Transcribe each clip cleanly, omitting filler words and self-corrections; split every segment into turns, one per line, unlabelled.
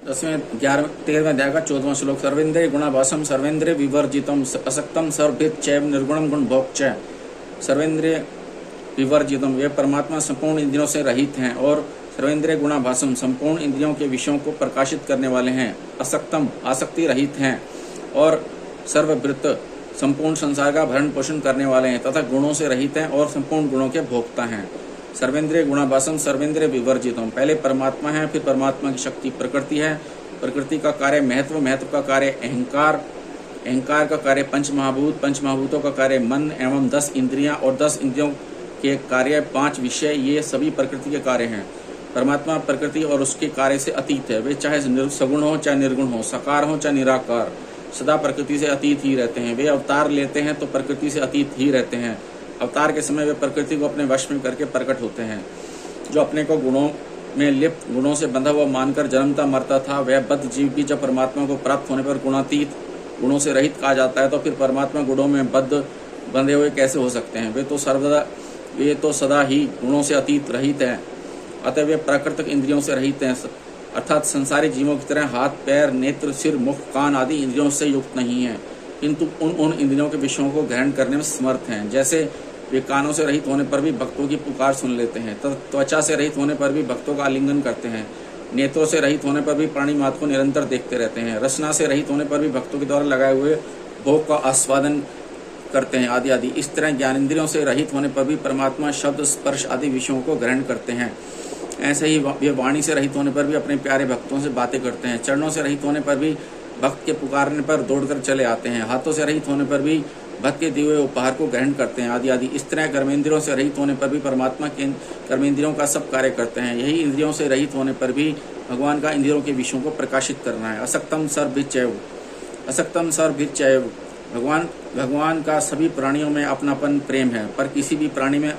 तेरहवें अध्याय का 14वां श्लोक। सर्वेन्द्रिय गुणाभासम सर्वेन्द्रिय विवर्जितम असक्तम सर्वभिच्चैव निर्गुणम गुण भोक्च। सर्वेन्द्रिय विवर्जितम, वे परमात्मा संपूर्ण इंद्रियों से रहित हैं और सर्वेन्द्रिय गुणाभासम, संपूर्ण इंद्रियों के विषयों को प्रकाशित करने वाले हैं। असक्तम, आसक्ति रहित हैं और सर्वभृत, संपूर्ण संसार का भरण पोषण करने वाले हैं तथा गुणों से रहित हैं और संपूर्ण गुणों के भोक्ता हैं। सर्वेन्द्रिय गुणाभासम सर्वेन्द्रिय विवर्जितम, पहले परमात्मा है, फिर परमात्मा की शक्ति प्रकृति है, प्रकृति का कार्य महत्व, महत्व का कार्य अहंकार, अहंकार का कार्य पंच महाभूत, पंच महाभूतों का कार्य मन एवं 10 इंद्रियां और 10 इंद्रियों के कार्य 5 विषय, ये सभी प्रकृति के कार्य हैं। परमात्मा प्रकृति और उसके कार्य से अतीत है। वे चाहे सगुण हो चाहे निर्गुण हो, साकार हो चाहे निराकार, सदा प्रकृति से अतीत ही रहते हैं। वे अवतार लेते हैं तो प्रकृति से अतीत ही रहते हैं। अवतार के समय वे प्रकृति को अपने वश में करके प्रकट होते हैं। जो अपने को गुणों में लिप्त, गुणों से बंधा हुआ मानकर जन्मता मरता था, वह बद्ध जीव भी जब परमात्मा को प्राप्त होने पर गुणातीत, गुणों से रहित कहा जाता है, तो फिर परमात्मा गुणों में बंधे हुए कैसे हो सकते हैं? वे तो सदा ही गुणों से अतीत रहित हैं। अतः वे प्राकृतिक इंद्रियों से रहित हैं, अर्थात संसारी जीवों की तरह हाथ, पैर, नेत्र, सिर, मुख, कान आदि इंद्रियों से युक्त नहीं है, किंतु उन इंद्रियों के विषयों को ग्रहण करने में समर्थ हैं। जैसे वे कानों से रहित होने पर भी भक्तों की पुकार सुन लेते हैं, त्वचा से रहित होने पर भी भक्तों का आलिंगन करते हैं, नेत्रों से रहित होने पर भी प्राणी मात्र को निरंतर देखते रहते हैं, रसना से रहित होने पर भी भक्तों के द्वारा लगाए हुए भोग का आस्वादन करते हैं, आदि आदि। इस तरह ज्ञानेंद्रियों से रहित होने पर भी परमात्मा शब्द, स्पर्श आदि विषयों को ग्रहण करते हैं। ऐसे ही वे वाणी से रहित होने पर भी अपने प्यारे भक्तों से बातें करते हैं, चरणों से रहित होने पर भी भक्त के पुकारने पर दौड़कर चले आते हैं, हाथों से रहित होने पर भी भक्त के दिए हुए उपहार को ग्रहण करते हैं, आदि आदि। इस तरह कर्मेंद्रियों से रहित होने पर भी परमात्मा के कर्मेंद्रियों का सब कार्य करते हैं। यही इंद्रियों से रहित होने पर भी भगवान का इंद्रियों के विषयों को प्रकाशित करना है। असक्तम सर्वभिच्चैव, असक्तम सर्वभिच्चैव, भगवान का सभी प्राणियों में अपनापन प्रेम है, पर किसी भी प्राणी में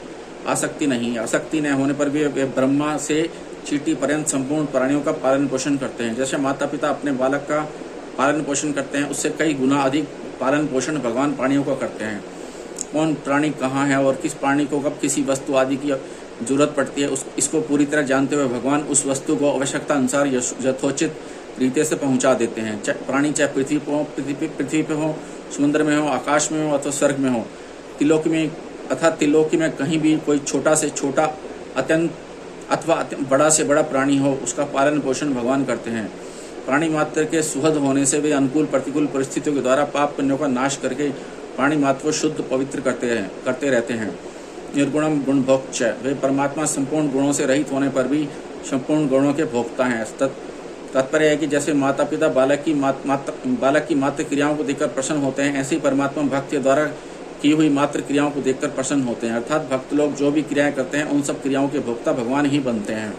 आसक्ति नहीं है। आसक्ति न होने पर भी वे ब्रह्मा से चींटी पर्यंत संपूर्ण प्राणियों का पालन पोषण करते हैं। जैसे माता पिता अपने बालक का पालन पोषण करते हैं, उससे कई गुना अधिक पालन पोषण भगवान प्राणियों को करते हैं। कौन प्राणी कहाँ है और किस प्राणी को कब किसी वस्तु आदि की जरूरत पड़ती है, इसको पूरी तरह जानते हुए भगवान उस वस्तु को आवश्यकता अनुसार यथोचित रीते से पहुंचा देते हैं। प्राणी चाहे पृथ्वी पे हो, समुद्र में हो, आकाश में हो अथवा स्वर्ग में हो, त्रिलोकी में कहीं भी कोई छोटा से छोटा अत्यंत अथवा बड़ा से बड़ा प्राणी हो, उसका पालन पोषण भगवान करते हैं। प्राणी मात्र के सुहृद होने से वे अनुकूल प्रतिकूल परिस्थितियों के द्वारा पाप पुण्यों का नाश करके प्राणी मात्र को शुद्ध पवित्र करते रहते हैं। निर्गुणम गुण भोक्च, वे परमात्मा संपूर्ण गुणों से रहित होने पर भी संपूर्ण गुणों के भोक्ता हैं। तात्पर्य है कि जैसे माता पिता बालक की मात्र क्रियाओं को देखकर प्रसन्न होते हैं, ऐसे ही परमात्मा भक्त के द्वारा की हुई मात्र क्रियाओं को देखकर प्रसन्न होते हैं। अर्थात भक्त लोग जो भी क्रियाएं करते हैं, उन सब क्रियाओं के भोक्ता भगवान ही बनते हैं।